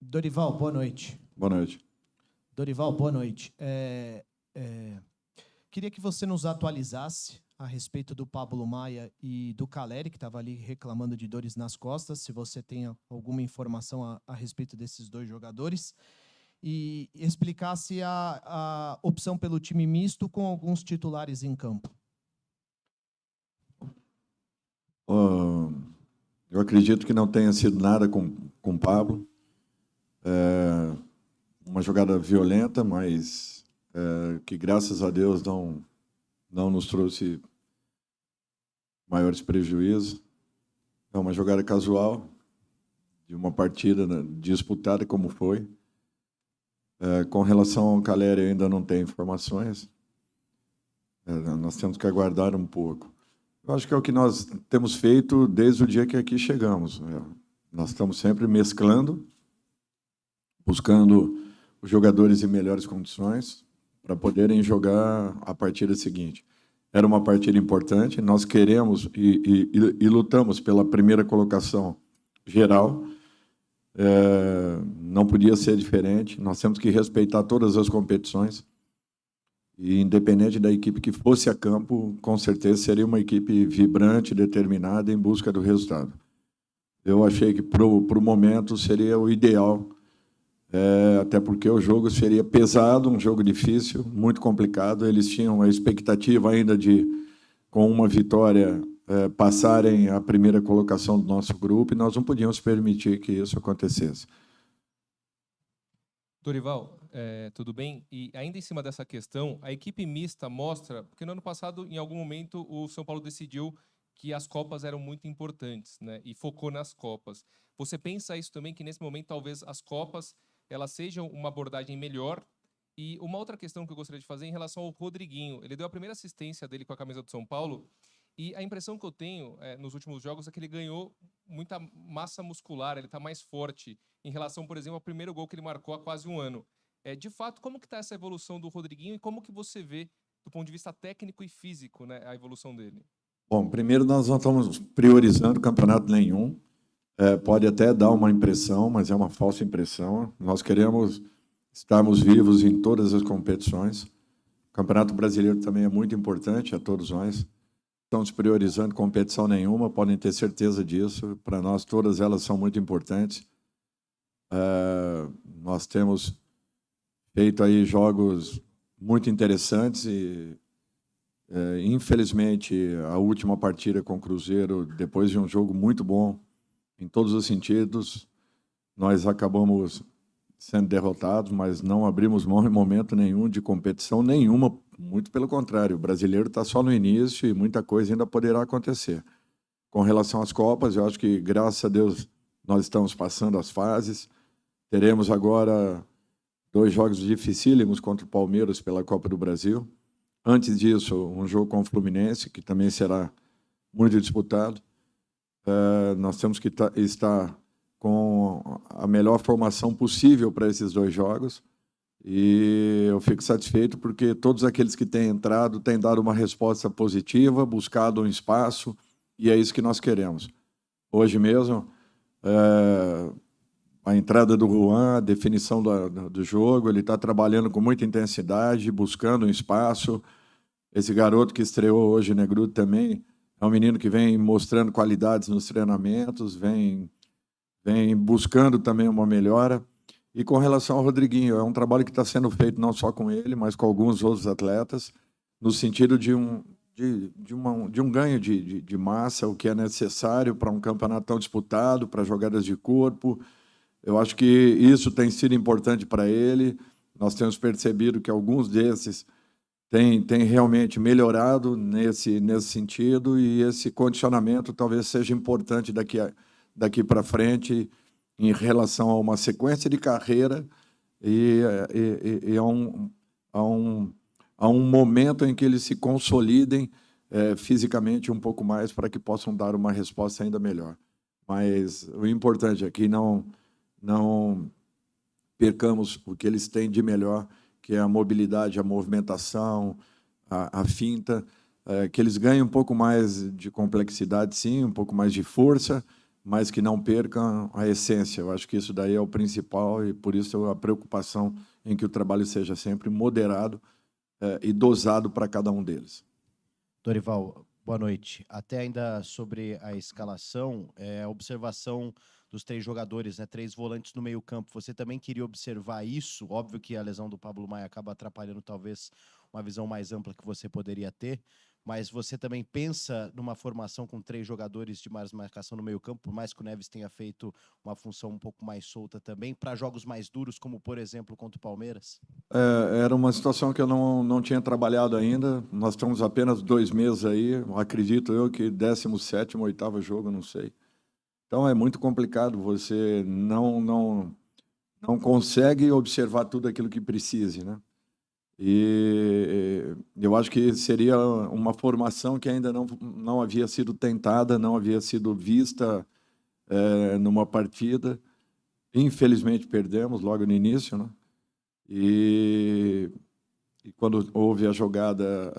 Dorival, boa noite. Boa noite. Dorival, boa noite. Queria que você nos atualizasse a respeito do Pablo Maia e do Caleri, que estava ali reclamando de dores nas costas, se você tem alguma informação a respeito desses dois jogadores, e explicasse a opção pelo time misto com alguns titulares em campo. Eu acredito que não tenha sido nada com o Pablo. Uma jogada violenta, mas que, graças a Deus, não nos trouxe maiores prejuízos. É uma jogada casual de uma partida disputada como foi. Com relação ao Caleri, eu ainda não tenho informações. Nós temos que aguardar um pouco. Eu acho que é o que nós temos feito desde o dia que aqui chegamos. Nós estamos sempre mesclando, buscando os jogadores em melhores condições para poderem jogar a partida seguinte. Era uma partida importante, nós queremos e lutamos pela primeira colocação geral. Não podia ser diferente, nós temos que respeitar todas as competições. E, independente da equipe que fosse a campo, com certeza seria uma equipe vibrante, determinada, em busca do resultado. Eu achei que, para o momento, seria o ideal, até porque o jogo seria pesado, um jogo difícil, muito complicado. Eles tinham a expectativa ainda de, com uma vitória, passarem a primeira colocação do nosso grupo, e nós não podíamos permitir que isso acontecesse. Dorival, tudo bem? E ainda em cima dessa questão, a equipe mista mostra, porque no ano passado, em algum momento, o São Paulo decidiu que as Copas eram muito importantes, né? E focou nas Copas. Você pensa isso também, que nesse momento talvez as Copas elas sejam uma abordagem melhor? E uma outra questão que eu gostaria de fazer em relação ao Rodriguinho. Ele deu a primeira assistência dele com a camisa do São Paulo, e a impressão que eu tenho nos últimos jogos é que ele ganhou muita massa muscular, ele está mais forte em relação, por exemplo, ao primeiro gol que ele marcou há quase um ano. De fato, como que está essa evolução do Rodriguinho e como que você vê, do ponto de vista técnico e físico, né, a evolução dele? Bom, primeiro nós não estamos priorizando campeonato nenhum. Pode até dar uma impressão, mas é uma falsa impressão. Nós queremos estarmos vivos em todas as competições. O Campeonato Brasileiro também é muito importante a todos nós. Estamos priorizando competição nenhuma, podem ter certeza disso. Para nós, todas elas são muito importantes. Nós temos feito aí jogos muito interessantes e, infelizmente, a última partida com o Cruzeiro, depois de um jogo muito bom, em todos os sentidos, nós acabamos sendo derrotados, mas não abrimos mão em momento nenhum de competição nenhuma, muito pelo contrário, o brasileiro está só no início e muita coisa ainda poderá acontecer. Com relação às Copas, eu acho que, graças a Deus, nós estamos passando as fases. Teremos agora 2 jogos dificílimos contra o Palmeiras pela Copa do Brasil. Antes disso, um jogo com o Fluminense, que também será muito disputado. Nós temos que estar com a melhor formação possível para esses 2 jogos. E eu fico satisfeito porque todos aqueles que têm entrado têm dado uma resposta positiva, buscado um espaço, e é isso que nós queremos. Hoje mesmo, a entrada do Juan, a definição do jogo, ele está trabalhando com muita intensidade, buscando um espaço. Esse garoto que estreou hoje, Negrudo, também é um menino que vem mostrando qualidades nos treinamentos, vem buscando também uma melhora. E com relação ao Rodriguinho, é um trabalho que está sendo feito não só com ele, mas com alguns outros atletas, no sentido de um ganho de massa, o que é necessário para um campeonato tão disputado, para jogadas de corpo. Eu acho que isso tem sido importante para ele. Nós temos percebido que alguns desses têm realmente melhorado nesse sentido, e esse condicionamento talvez seja importante daqui para frente, em relação a uma sequência de carreira e a um momento em que eles se consolidem fisicamente um pouco mais, para que possam dar uma resposta ainda melhor. Mas o importante é que não percamos o que eles têm de melhor, que é a mobilidade, a movimentação, a finta, que eles ganhem um pouco mais de complexidade, sim, um pouco mais de força, mas que não percam a essência. Eu acho que isso daí é o principal e, por isso, a preocupação em que o trabalho seja sempre moderado e dosado para cada um deles. Dorival, boa noite. Até ainda sobre a escalação, a observação dos 3 jogadores, né, 3 volantes no meio-campo. Você também queria observar isso? Óbvio que a lesão do Pablo Maia acaba atrapalhando talvez uma visão mais ampla que você poderia ter, mas você também pensa numa formação com 3 jogadores de mais marcação no meio-campo, por mais que o Neves tenha feito uma função um pouco mais solta também, para jogos mais duros, como por exemplo contra o Palmeiras? Era uma situação que eu não tinha trabalhado ainda. Nós estamos apenas 2 meses aí. Acredito eu que 17º, 8º jogo, não sei. Então é muito complicado. Você não consegue observar tudo aquilo que precise, né? E eu acho que seria uma formação que ainda não havia sido tentada, não havia sido vista numa partida. Infelizmente perdemos logo no início, né? E quando houve a jogada,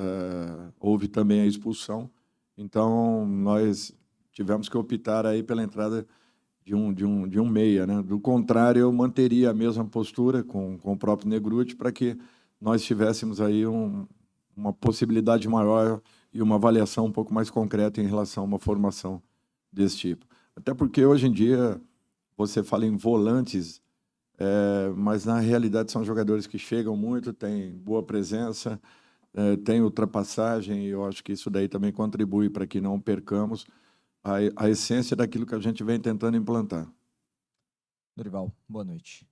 houve também a expulsão. Então nós tivemos que optar aí pela entrada de um meia, né? Do contrário, eu manteria a mesma postura com o próprio Negrutti para que nós tivéssemos aí uma possibilidade maior e uma avaliação um pouco mais concreta em relação a uma formação desse tipo. Até porque, hoje em dia, você fala em volantes, mas, na realidade, são jogadores que chegam muito, têm boa presença, têm ultrapassagem, e eu acho que isso daí também contribui para que não percamos a essência daquilo que a gente vem tentando implantar. Dorival, boa noite.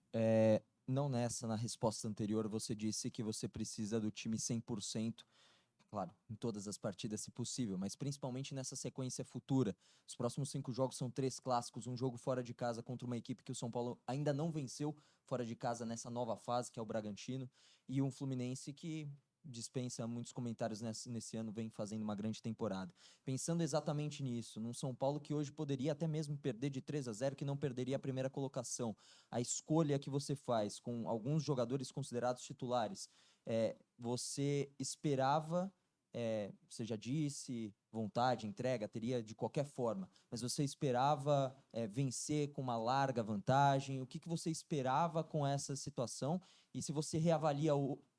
Não na resposta anterior, você disse que você precisa do time 100%, claro, em todas as partidas, se possível, mas principalmente nessa sequência futura. Os próximos 5 jogos são 3 clássicos, um jogo fora de casa contra uma equipe que o São Paulo ainda não venceu fora de casa nessa nova fase, que é o Bragantino, e um Fluminense que dispensa muitos comentários nesse ano, vem fazendo uma grande temporada. Pensando exatamente nisso, num São Paulo que hoje poderia até mesmo perder de 3-0, que não perderia a primeira colocação, a escolha que você faz com alguns jogadores considerados titulares, você esperava, você já disse, vontade, entrega, teria de qualquer forma, mas você esperava vencer com uma larga vantagem? O que você esperava com essa situação? E se você reavalia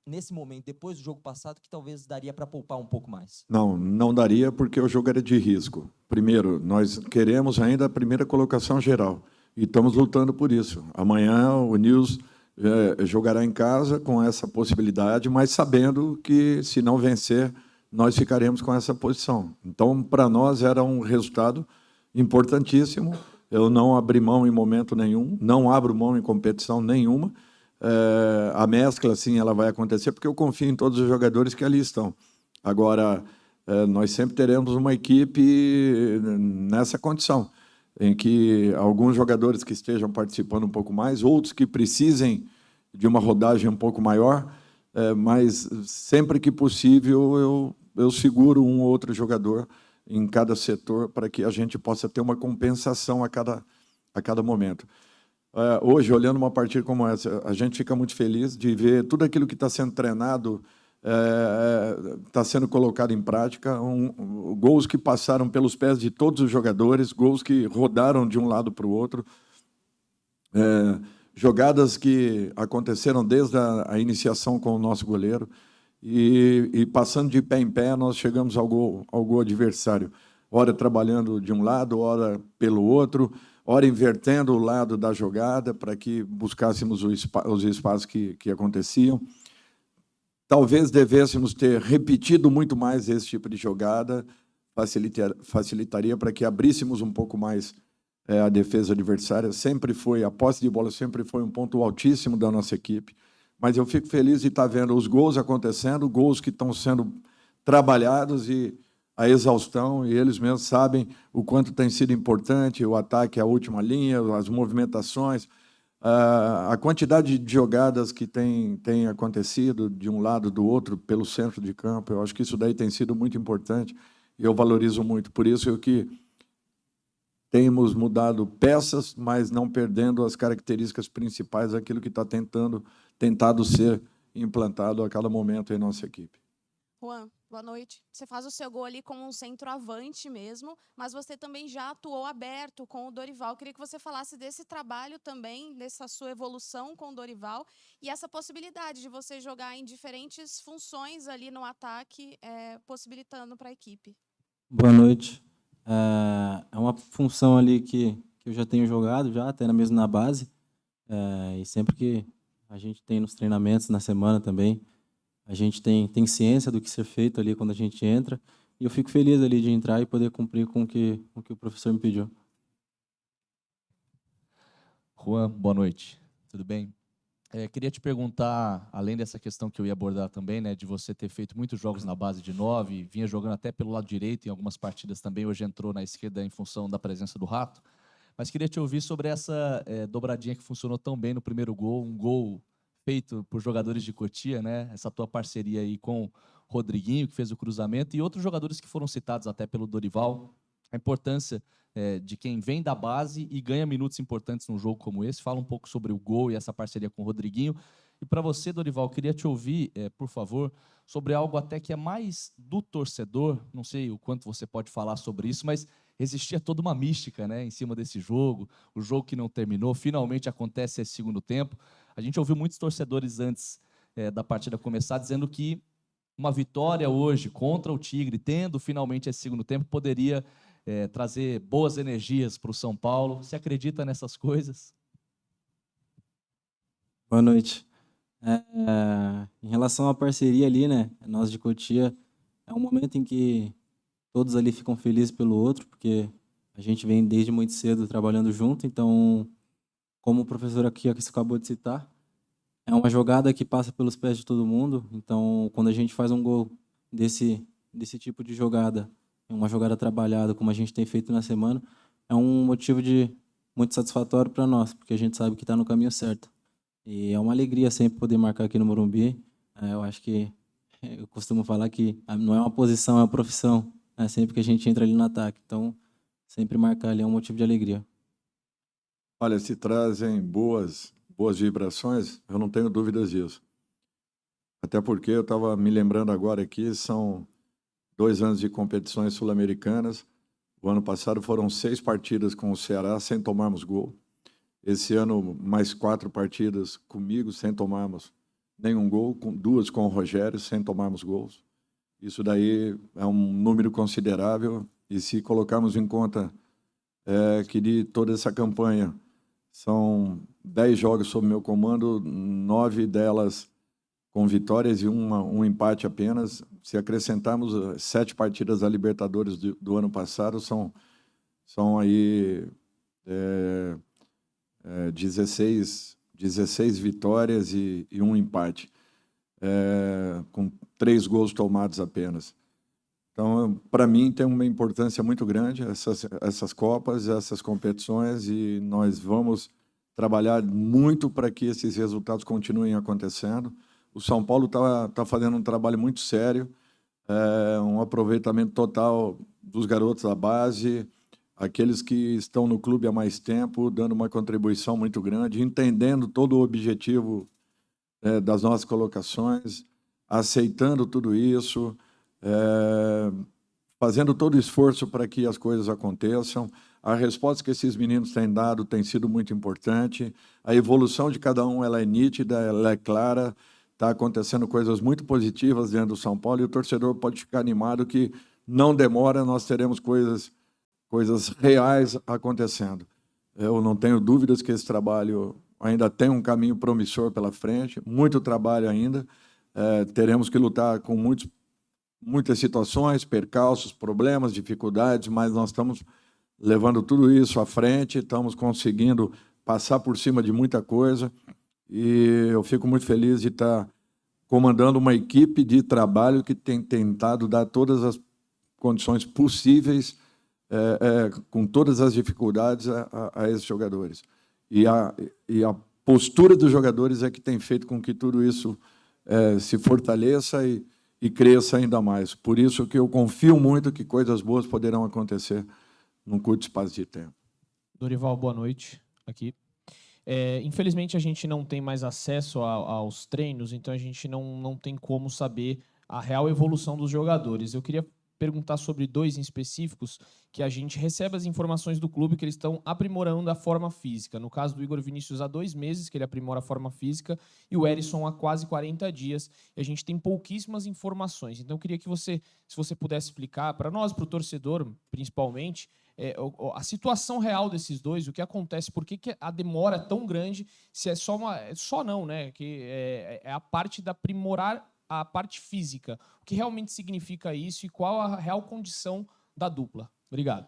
nesse momento, depois do jogo passado, que talvez daria para poupar um pouco mais? Não daria, porque o jogo era de risco. Primeiro, nós queremos ainda a primeira colocação geral e estamos lutando por isso. Amanhã o Nils jogará em casa com essa possibilidade, mas sabendo que, se não vencer, nós ficaremos com essa posição. Então, para nós, era um resultado importantíssimo. Eu não abri mão em momento nenhum, não abro mão em competição nenhuma. A mescla, sim, ela vai acontecer, porque eu confio em todos os jogadores que ali estão. Agora, nós sempre teremos uma equipe nessa condição, em que alguns jogadores que estejam participando um pouco mais, outros que precisem de uma rodagem um pouco maior, mas sempre que possível eu seguro um ou outro jogador em cada setor para que a gente possa ter uma compensação a cada momento. Hoje, olhando uma partida como essa, a gente fica muito feliz de ver tudo aquilo que está sendo treinado, está sendo colocado em prática, gols que passaram pelos pés de todos os jogadores, gols que rodaram de um lado para o outro, jogadas que aconteceram desde a iniciação com o nosso goleiro, e passando de pé em pé, nós chegamos ao gol adversário, ora trabalhando de um lado, ora pelo outro, ora invertendo o lado da jogada para que buscássemos os espaços que aconteciam. Talvez devêssemos ter repetido muito mais esse tipo de jogada, facilitaria para que abríssemos um pouco mais a defesa adversária. A posse de bola sempre foi um ponto altíssimo da nossa equipe, mas eu fico feliz de estar vendo os gols acontecendo, gols que estão sendo trabalhados e a exaustão, e eles mesmos sabem o quanto tem sido importante o ataque, a última linha, as movimentações, a quantidade de jogadas que tem acontecido de um lado, do outro, pelo centro de campo. Eu acho que isso daí tem sido muito importante e eu valorizo muito. Por isso que temos mudado peças, mas não perdendo as características principais daquilo que está tentado ser implantado a cada momento em nossa equipe. Juan, boa noite. Você faz o seu gol ali como um centroavante mesmo, mas você também já atuou aberto com o Dorival. Queria que você falasse desse trabalho também, dessa sua evolução com o Dorival e essa possibilidade de você jogar em diferentes funções ali no ataque, possibilitando para a equipe. Boa noite. É uma função ali que eu já tenho jogado, já até mesmo na base, e sempre que a gente tem nos treinamentos, na semana também, a gente tem ciência do que ser feito ali quando a gente entra, e eu fico feliz ali de entrar e poder cumprir com o que o professor me pediu. Juan, boa noite. Tudo bem? Queria te perguntar, além dessa questão que eu ia abordar também, né, de você ter feito muitos jogos na base de 9, vinha jogando até pelo lado direito em algumas partidas também, hoje entrou na esquerda em função da presença do Rato, mas queria te ouvir sobre essa dobradinha que funcionou tão bem no primeiro gol, um gol feito por jogadores de Cotia, né, essa tua parceria aí com o Rodriguinho, que fez o cruzamento, e outros jogadores que foram citados até pelo Dorival, a importância de quem vem da base e ganha minutos importantes num jogo como esse. Fala um pouco sobre o gol e essa parceria com o Rodriguinho. E para você, Dorival, queria te ouvir, por favor, sobre algo até que é mais do torcedor. Não sei o quanto você pode falar sobre isso, mas existia toda uma mística, né, em cima desse jogo. O jogo que não terminou, finalmente acontece esse segundo tempo. A gente ouviu muitos torcedores antes da partida começar dizendo que uma vitória hoje contra o Tigre, tendo finalmente esse segundo tempo, poderia trazer boas energias para o São Paulo. Você acredita nessas coisas? Boa noite. Em relação à parceria ali, né, nós de Cotia, é um momento em que todos ali ficam felizes pelo outro, porque a gente vem desde muito cedo trabalhando junto, então, como o professor aqui acabou de citar, é uma jogada que passa pelos pés de todo mundo, então, quando a gente faz um gol desse tipo de jogada, uma jogada trabalhada, como a gente tem feito na semana, é um motivo muito satisfatório para nós, porque a gente sabe que está no caminho certo. E é uma alegria sempre poder marcar aqui no Morumbi. Eu acho que eu costumo falar que não é uma posição, é uma profissão. Sempre que a gente entra ali no ataque. Então, sempre marcar ali é um motivo de alegria. Olha, se trazem boas vibrações, eu não tenho dúvidas disso. Até porque eu estava me lembrando agora aqui, são 2 anos de competições sul-americanas. O ano passado foram 6 partidas com o Ceará sem tomarmos gol. Esse ano, mais 4 partidas comigo sem tomarmos nenhum gol, 2 com o Rogério sem tomarmos gols. Isso daí é um número considerável. E se colocarmos em conta que de toda essa campanha são 10 jogos sob meu comando, 9 delas com vitórias e um empate apenas. Se acrescentarmos 7 partidas da Libertadores do ano passado, são aí 16 vitórias e um empate, com 3 gols tomados apenas. Então, para mim, tem uma importância muito grande essas Copas, essas competições, e nós vamos trabalhar muito para que esses resultados continuem acontecendo. O São Paulo está fazendo um trabalho muito sério, um aproveitamento total dos garotos da base, aqueles que estão no clube há mais tempo, dando uma contribuição muito grande, entendendo todo o objetivo das nossas colocações, aceitando tudo isso, fazendo todo o esforço para que as coisas aconteçam. A resposta que esses meninos têm dado tem sido muito importante. A evolução de cada um ela é nítida, ela é clara. Está acontecendo coisas muito positivas dentro do São Paulo e o torcedor pode ficar animado que não demora, nós teremos coisas reais acontecendo. Eu não tenho dúvidas que esse trabalho ainda tem um caminho promissor pela frente, muito trabalho ainda. Teremos que lutar com muitas situações, percalços, problemas, dificuldades, mas nós estamos levando tudo isso à frente, estamos conseguindo passar por cima de muita coisa. E eu fico muito feliz de estar comandando uma equipe de trabalho que tem tentado dar todas as condições possíveis, com todas as dificuldades a esses jogadores. E a postura dos jogadores é que tem feito com que tudo isso se fortaleça e cresça ainda mais. Por isso que eu confio muito que coisas boas poderão acontecer num curto espaço de tempo. Dorival, boa noite. Aqui. Infelizmente, a gente não tem mais acesso aos treinos, então a gente não tem como saber a real evolução dos jogadores. Eu queria perguntar sobre 2 em específicos que a gente recebe as informações do clube que eles estão aprimorando a forma física. No caso do Igor Vinícius, há 2 meses que ele aprimora a forma física e o Erisson há quase 40 dias. E a gente tem pouquíssimas informações. Então eu queria que você, se você pudesse explicar para nós, para o torcedor principalmente, a situação real desses dois, o que acontece, por que a demora é tão grande, se é só só não, né? Que é a parte da aprimorar a parte física. O que realmente significa isso e qual a real condição da dupla? Obrigado.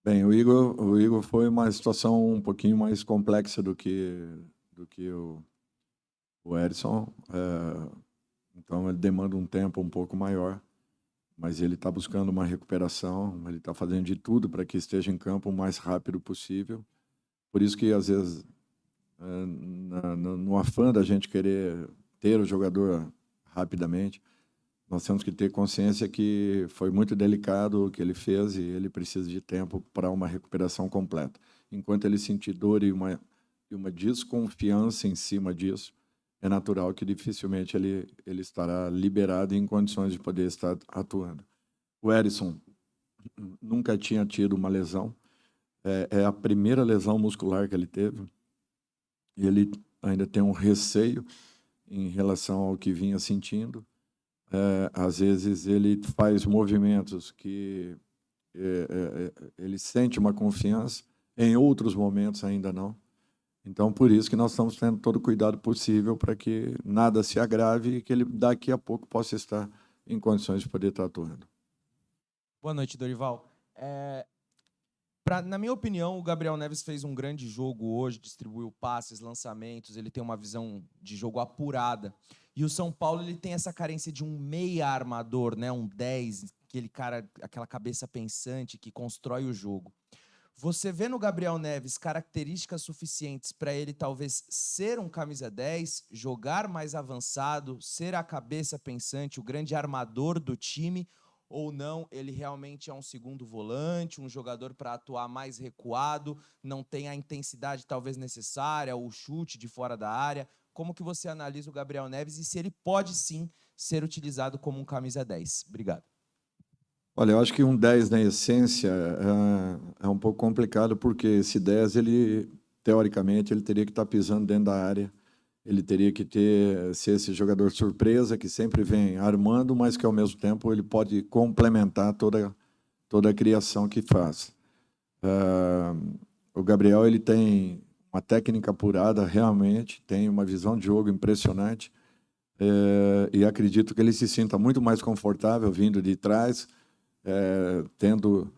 Bem, o Igor foi uma situação um pouquinho mais complexa do que o Erisson. Então, ele demanda um tempo um pouco maior, mas ele está buscando uma recuperação, ele está fazendo de tudo para que esteja em campo o mais rápido possível. Por isso que, às vezes, no afã da gente querer ter o jogador rapidamente, nós temos que ter consciência que foi muito delicado o que ele fez e ele precisa de tempo para uma recuperação completa. Enquanto ele sentir dor e uma desconfiança em cima disso, é natural que dificilmente ele estará liberado e em condições de poder estar atuando. O Erisson nunca tinha tido uma lesão, é a primeira lesão muscular que ele teve, e ele ainda tem um receio em relação ao que vinha sentindo. Às vezes ele faz movimentos que ele sente uma confiança, em outros momentos ainda não. Então, por isso que nós estamos tendo todo o cuidado possível para que nada se agrave e que ele daqui a pouco possa estar em condições de poder estar atuando. Boa noite, Dorival. Na minha opinião, o Gabriel Neves fez um grande jogo hoje, distribuiu passes, lançamentos, ele tem uma visão de jogo apurada. E o São Paulo ele tem essa carência de um meia armador, né? Um 10, aquele cara, aquela cabeça pensante que constrói o jogo. Você vê no Gabriel Neves características suficientes para ele talvez ser um camisa 10, jogar mais avançado, ser a cabeça pensante, o grande armador do time, ou não, ele realmente é um segundo volante, um jogador para atuar mais recuado, não tem a intensidade talvez necessária, o chute de fora da área. Como que você analisa o Gabriel Neves e se ele pode sim ser utilizado como um camisa 10? Obrigado. Olha, eu acho que um 10 na essência é um pouco complicado, porque esse 10, ele, teoricamente, ele teria que estar pisando dentro da área, ele teria que ser esse jogador surpresa, que sempre vem armando, mas que, ao mesmo tempo, ele pode complementar toda a criação que faz. O Gabriel ele tem uma técnica apurada, realmente, tem uma visão de jogo impressionante, e acredito que ele se sinta muito mais confortável vindo de trás, tendo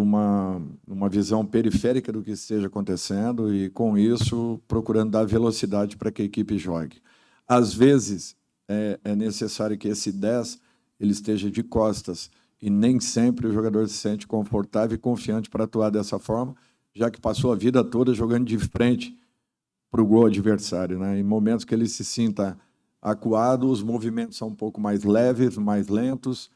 uma visão periférica do que esteja acontecendo e, com isso, procurando dar velocidade para que a equipe jogue. Às vezes, é necessário que esse 10 ele esteja de costas, e nem sempre o jogador se sente confortável e confiante para atuar dessa forma, já que passou a vida toda jogando de frente para o gol adversário, né? Em momentos que ele se sinta acuado, os movimentos são um pouco mais leves, mais lentos,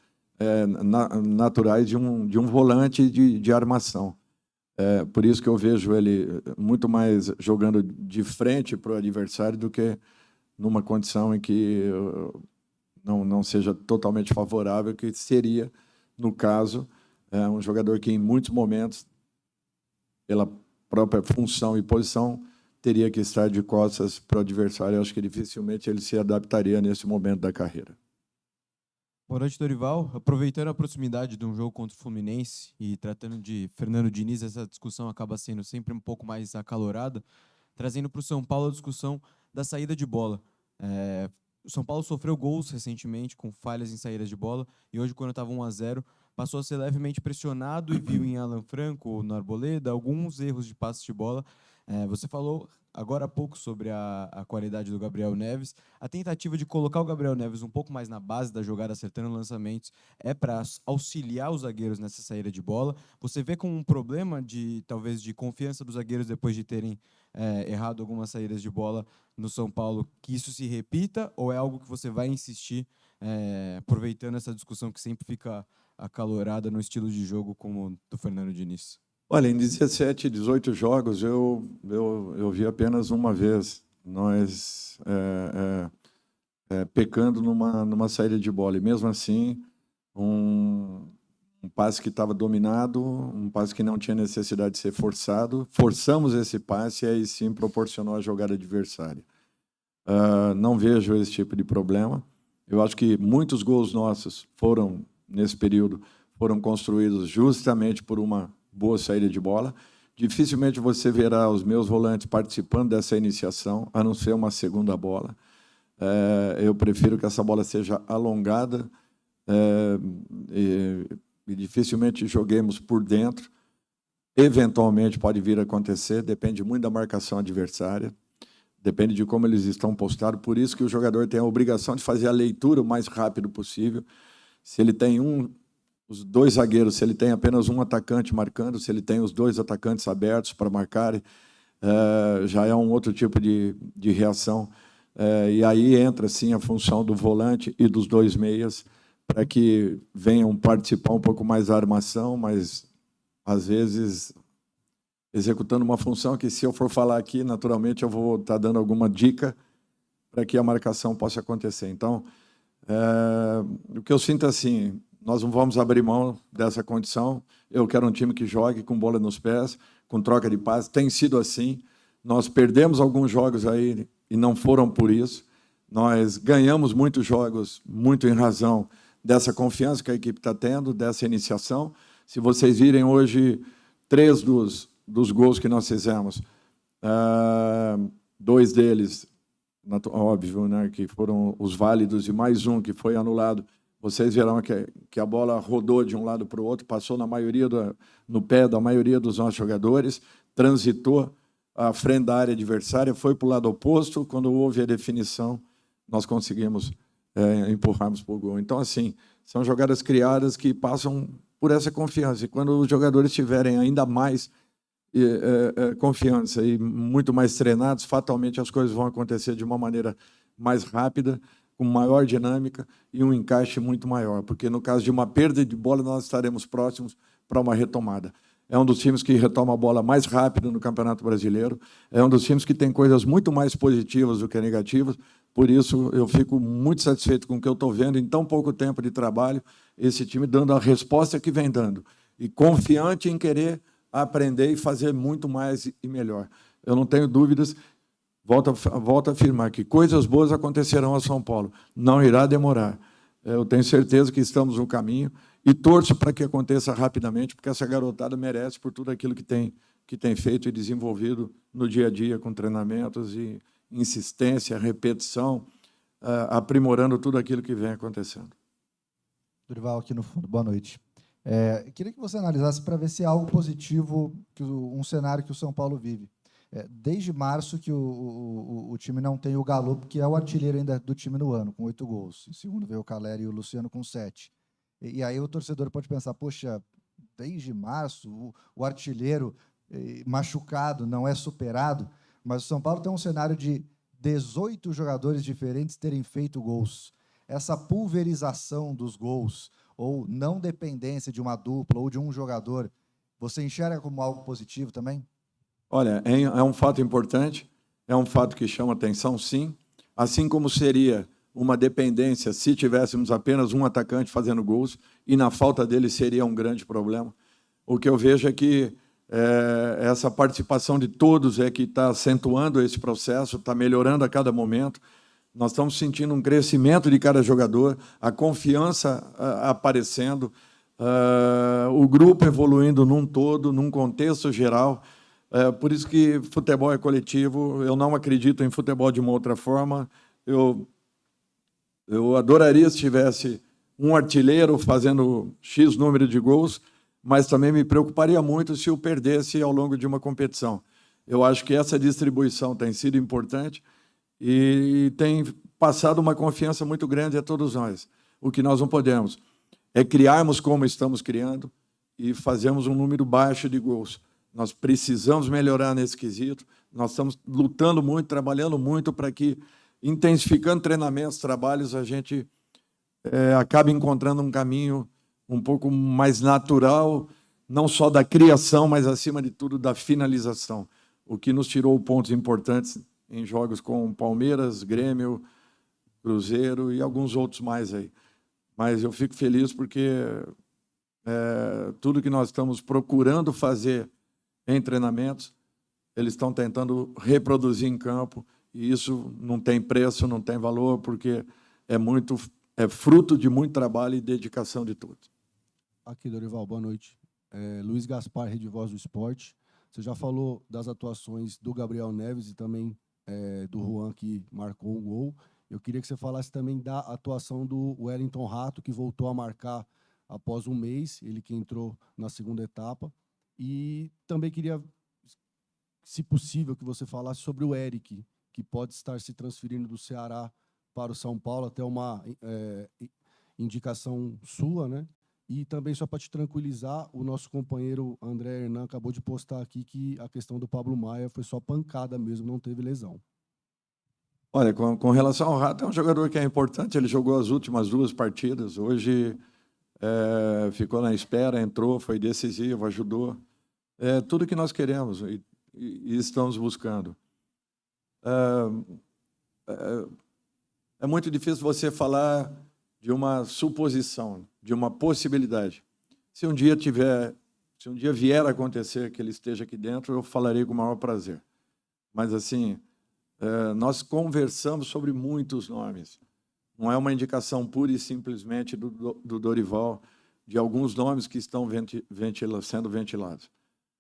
naturais de um volante de armação. Por isso que eu vejo ele muito mais jogando de frente para o adversário do que numa condição em que não seja totalmente favorável, que seria, no caso, um jogador que em muitos momentos, pela própria função e posição, teria que estar de costas para o adversário. Eu acho que dificilmente ele se adaptaria nesse momento da carreira. Boa noite, Dorival. Aproveitando a proximidade de um jogo contra o Fluminense e tratando de Fernando Diniz, essa discussão acaba sendo sempre um pouco mais acalorada, trazendo para o São Paulo a discussão da saída de bola. O São Paulo sofreu gols recentemente com falhas em saídas de bola e hoje, quando estava 1-0, passou a ser levemente pressionado e viu em Alan Franco ou no Arboleda alguns erros de passes de bola. Você falou agora há pouco sobre a qualidade do Gabriel Neves. A tentativa de colocar o Gabriel Neves um pouco mais na base da jogada, acertando lançamentos, é para auxiliar os zagueiros nessa saída de bola. Você vê como um problema talvez de confiança dos zagueiros depois de terem errado algumas saídas de bola no São Paulo, que isso se repita, ou é algo que você vai insistir, aproveitando essa discussão que sempre fica acalorada no estilo de jogo como do Fernando Diniz? Olha, em 17, 18 jogos, eu vi apenas uma vez. Nós pecando numa saída de bola. E mesmo assim, um passe que estava dominado, um passe que não tinha necessidade de ser forçado, forçamos esse passe e aí sim proporcionou a jogada adversária. Não vejo esse tipo de problema. Eu acho que muitos gols nossos nesse período, foram construídos justamente por uma boa saída de bola. Dificilmente você verá os meus volantes participando dessa iniciação, a não ser uma segunda bola. Eu prefiro que essa bola seja alongada e dificilmente joguemos por dentro. Eventualmente pode vir a acontecer, depende muito da marcação adversária, depende de como eles estão postados. Por isso que o jogador tem a obrigação de fazer a leitura o mais rápido possível. Se ele tem os dois zagueiros, se ele tem apenas um atacante marcando, se ele tem os dois atacantes abertos para marcarem, já é um outro tipo de reação. E aí entra, sim, a função do volante e dos dois meias, para que venham participar um pouco mais da armação, mas, às vezes, executando uma função que, se eu for falar aqui, naturalmente, eu vou estar dando alguma dica para que a marcação possa acontecer. Então, o que eu sinto é assim, nós não vamos abrir mão dessa condição. Eu quero um time que jogue com bola nos pés, com troca de passes. Tem sido assim. Nós perdemos alguns jogos aí e não foram por isso. Nós ganhamos muitos jogos, muito em razão dessa confiança que a equipe está tendo, dessa iniciação. Se vocês virem hoje 3 dos gols que nós fizemos, 2 deles, óbvio, né, que foram os válidos, e mais um que foi anulado, vocês verão que a bola rodou de um lado para o outro, passou no pé da maioria dos nossos jogadores, transitou à frente da área adversária, foi para o lado oposto. Quando houve a definição, nós conseguimos empurrarmos para o gol. Então, assim, são jogadas criadas que passam por essa confiança. E quando os jogadores tiverem ainda mais confiança e muito mais treinados, fatalmente as coisas vão acontecer de uma maneira mais rápida, com maior dinâmica e um encaixe muito maior, porque no caso de uma perda de bola, nós estaremos próximos para uma retomada. É um dos times que retoma a bola mais rápido no Campeonato Brasileiro, é um dos times que tem coisas muito mais positivas do que negativas, por isso eu fico muito satisfeito com o que eu estou vendo em tão pouco tempo de trabalho, esse time dando a resposta que vem dando, e confiante em querer aprender e fazer muito mais e melhor. Eu não tenho dúvidas. Volto a afirmar que coisas boas acontecerão a São Paulo. Não irá demorar. Eu tenho certeza que estamos no caminho e torço para que aconteça rapidamente, porque essa garotada merece por tudo aquilo que tem feito e desenvolvido no dia a dia, com treinamentos e insistência, repetição, aprimorando tudo aquilo que vem acontecendo. Dorival, aqui no fundo. Boa noite. Queria que você analisasse para ver se é algo positivo, um cenário que o São Paulo vive. Desde março que o time não tem o Galo, que é o artilheiro ainda do time no ano, com 8 gols. Em segundo veio o Caleri e o Luciano com 7. E aí o torcedor pode pensar, poxa, desde março o artilheiro machucado não é superado, mas o São Paulo tem um cenário de 18 jogadores diferentes terem feito gols. Essa pulverização dos gols, ou não dependência de uma dupla ou de um jogador, você enxerga como algo positivo também? Olha, é um fato importante, é um fato que chama atenção, sim, assim como seria uma dependência se tivéssemos apenas um atacante fazendo gols, e na falta dele seria um grande problema. O que eu vejo é que essa participação de todos é que está acentuando esse processo, está melhorando a cada momento. Nós estamos sentindo um crescimento de cada jogador, a confiança aparecendo, o grupo evoluindo num todo, num contexto geral. Por isso que futebol é coletivo. Eu não acredito em futebol de uma outra forma. Eu adoraria se tivesse um artilheiro fazendo X número de gols, mas também me preocuparia muito se o perdesse ao longo de uma competição. Eu acho que essa distribuição tem sido importante e tem passado uma confiança muito grande a todos nós. O que nós não podemos é criarmos como estamos criando e fazermos um número baixo de gols. Nós precisamos melhorar nesse quesito. Nós estamos lutando muito, trabalhando muito para que, intensificando treinamentos, trabalhos, a gente acabe encontrando um caminho um pouco mais natural, não só da criação, mas, acima de tudo, da finalização. O que nos tirou pontos importantes em jogos com Palmeiras, Grêmio, Cruzeiro e alguns outros mais aí. Mas eu fico feliz porque tudo que nós estamos procurando fazer em treinamentos, eles estão tentando reproduzir em campo, e isso não tem preço, não tem valor, porque é fruto de muito trabalho e dedicação de todos. Aqui, Dorival, boa noite. Luiz Gaspar, Rede Voz do Esporte. Você já falou das atuações do Gabriel Neves e também do Juan, que marcou um gol. Eu queria que você falasse também da atuação do Wellington Rato, que voltou a marcar após um mês, ele que entrou na segunda etapa. E também queria, se possível, que você falasse sobre o Eric, que pode estar se transferindo do Ceará para o São Paulo, até uma indicação sua, né? E também, só para te tranquilizar, o nosso companheiro André Hernan acabou de postar aqui que a questão do Pablo Maia foi só pancada mesmo, não teve lesão. Olha, com relação ao Rato, é um jogador que é importante, ele jogou as últimas 2 partidas, hoje ficou na espera, entrou, foi decisivo, ajudou. É tudo que nós queremos e estamos buscando. É muito difícil você falar de uma suposição, de uma possibilidade. Se um dia vier a acontecer que ele esteja aqui dentro, eu falarei com o maior prazer. Mas, assim, nós conversamos sobre muitos nomes. Não é uma indicação pura e simplesmente do Dorival, de alguns nomes que estão sendo ventilados.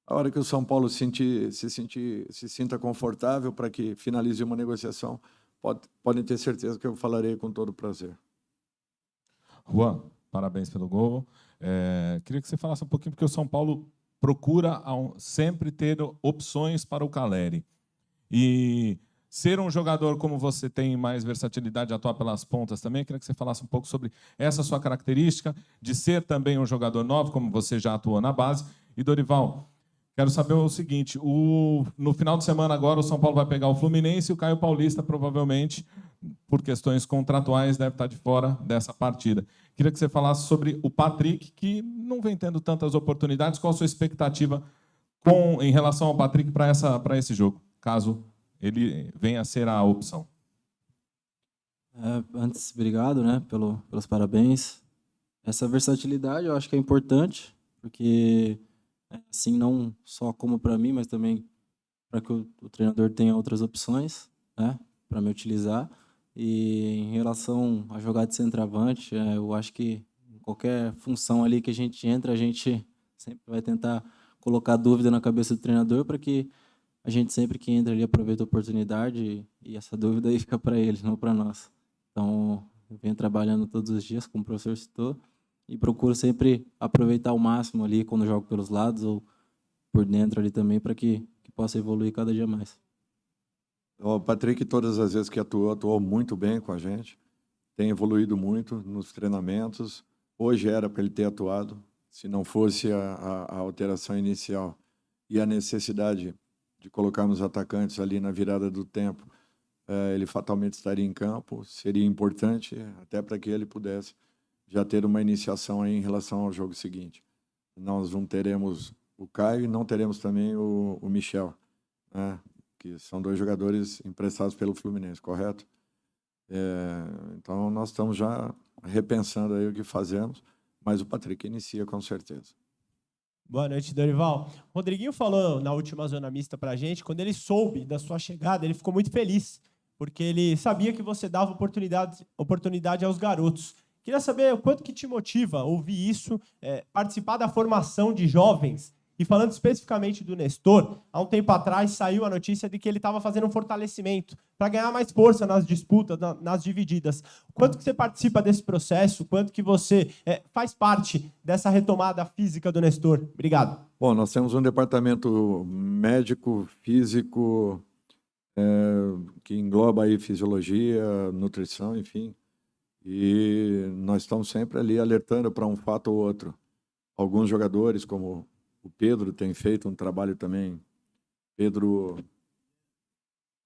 A hora que o São Paulo se sinta confortável para que finalize uma negociação, podem ter certeza que eu falarei com todo prazer. Juan, parabéns pelo gol. Queria que você falasse um pouquinho, porque o São Paulo procura sempre ter opções para o Caleri. E ser um jogador como você tem mais versatilidade de atuar pelas pontas também, queria que você falasse um pouco sobre essa sua característica de ser também um jogador novo, como você já atuou na base. E, Dorival, quero saber o seguinte, no final de semana agora o São Paulo vai pegar o Fluminense e o Caio Paulista provavelmente, por questões contratuais, deve estar de fora dessa partida. Queria que você falasse sobre o Patrick, que não vem tendo tantas oportunidades. Qual a sua expectativa em relação ao Patrick para esse jogo, caso ele venha a ser a opção? Antes, obrigado, né, pelos parabéns. Essa versatilidade eu acho que é importante, porque assim, não só como para mim, mas também para que o treinador tenha outras opções, né, para me utilizar. E em relação a jogar de centroavante, eu acho que em qualquer função ali que a gente entra, a gente sempre vai tentar colocar dúvida na cabeça do treinador para que a gente sempre que entra ali aproveita a oportunidade e essa dúvida aí fica para ele, não para nós. Então, eu venho trabalhando todos os dias, como o professor citou, e procuro sempre aproveitar ao máximo ali quando jogo pelos lados ou por dentro ali também para que possa evoluir cada dia mais. O Patrick, todas as vezes que atuou muito bem com a gente, tem evoluído muito nos treinamentos. Hoje era para ele ter atuado, se não fosse a alteração inicial e a necessidade de colocarmos atacantes ali na virada do tempo, ele fatalmente estaria em campo. Seria importante até para que ele pudesse já ter uma iniciação aí em relação ao jogo seguinte. Nós não teremos o Caio e não teremos também o Michel, né? Que são 2 jogadores emprestados pelo Fluminense, correto? Então, nós estamos já repensando aí o que fazemos, mas o Patrick inicia com certeza. Boa noite, Dorival. O Rodriguinho falou na última zona mista pra gente, quando ele soube da sua chegada, ele ficou muito feliz, porque ele sabia que você dava oportunidade aos garotos. Queria saber o quanto que te motiva ouvir isso, participar da formação de jovens. E falando especificamente do Nestor, há um tempo atrás saiu a notícia de que ele estava fazendo um fortalecimento para ganhar mais força nas disputas, nas divididas. Quanto que você participa desse processo? Quanto que você faz parte dessa retomada física do Nestor? Obrigado. Bom, nós temos um departamento médico, físico, que engloba aí fisiologia, nutrição, enfim. E nós estamos sempre ali alertando para um fato ou outro. Alguns jogadores, como o Pedro, tem feito um trabalho também. Pedro,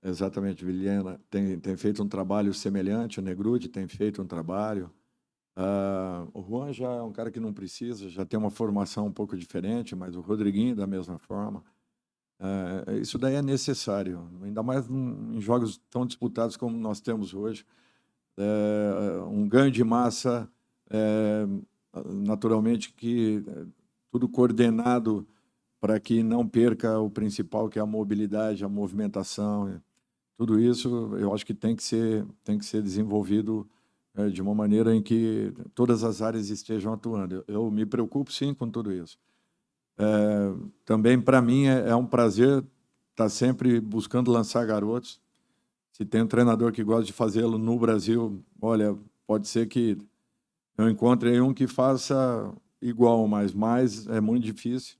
exatamente, Vilhena, tem feito um trabalho semelhante. O Negrude tem feito um trabalho. O Juan já é um cara que não precisa, já tem uma formação um pouco diferente, mas o Rodriguinho da mesma forma. Isso daí é necessário, ainda mais em jogos tão disputados como nós temos hoje. um ganho de massa, naturalmente que tudo coordenado para que não perca o principal, que é a mobilidade, a movimentação. Tudo isso eu acho que tem que ser desenvolvido de uma maneira em que todas as áreas estejam atuando. Eu me preocupo, sim, com tudo isso. Também, para mim, é um prazer estar sempre buscando lançar garotos. Se tem um treinador que gosta de fazê-lo no Brasil, olha, pode ser que eu encontre aí um que faça igual, mas mais é muito difícil.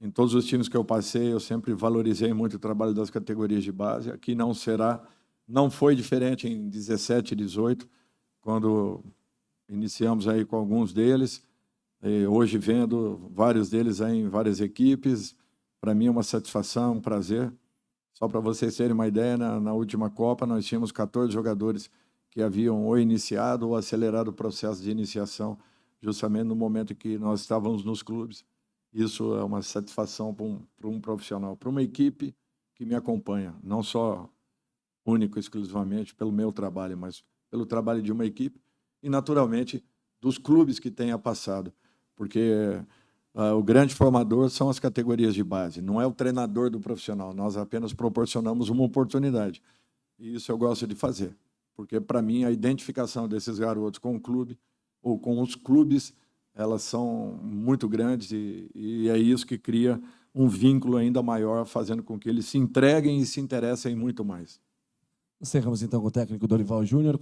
Em todos os times que eu passei, eu sempre valorizei muito o trabalho das categorias de base. Aqui não foi diferente em 17 e 18, quando iniciamos aí com alguns deles. E hoje, vendo vários deles aí em várias equipes, para mim é uma satisfação, um prazer. Só para vocês terem uma ideia, na última Copa nós tínhamos 14 jogadores que haviam ou iniciado ou acelerado o processo de iniciação, justamente no momento em que nós estávamos nos clubes. Isso é uma satisfação para um profissional, para uma equipe que me acompanha, não só único, exclusivamente pelo meu trabalho, mas pelo trabalho de uma equipe e, naturalmente, dos clubes que tenha passado, porque o grande formador são as categorias de base, não é o treinador do profissional, nós apenas proporcionamos uma oportunidade. E isso eu gosto de fazer, porque, para mim, a identificação desses garotos com o clube ou com os clubes, elas são muito grandes e é isso que cria um vínculo ainda maior, fazendo com que eles se entreguem e se interessem muito mais. Encerramos então com o técnico Dorival Júnior.